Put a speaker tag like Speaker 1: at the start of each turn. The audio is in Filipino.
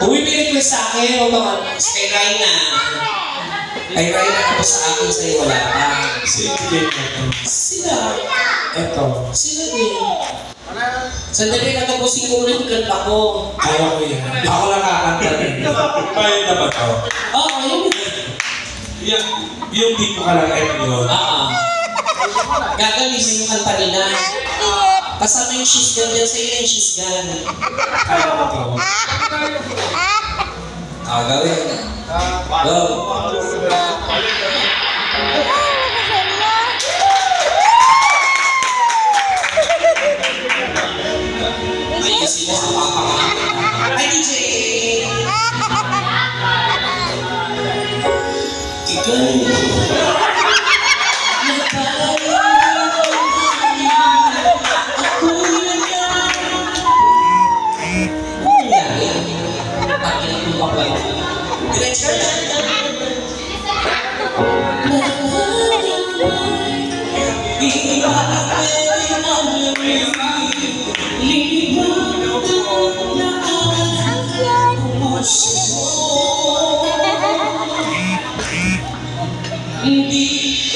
Speaker 1: Uy, may request sa akin. O ba? Kay Rina. Kay Rina ako sa akin sa'yo wala pa. Sila. Eto. Sila din. Sandali na tapusin ko muna yung kanta ko.
Speaker 2: Ayaw ko yan. Ako nakakanta rin. Kaya na ba ito?
Speaker 1: Oo, ayun.
Speaker 2: Yung tipo ka lang eto yun.
Speaker 1: Gagaling mo yung kanta nila. Kasama yung she's gun dyan sa'yo yung she's gun.
Speaker 2: Kaya ko ito.
Speaker 1: Gawin. Go. Ayusin mo sa papa. Ay, DJ! Hindi ko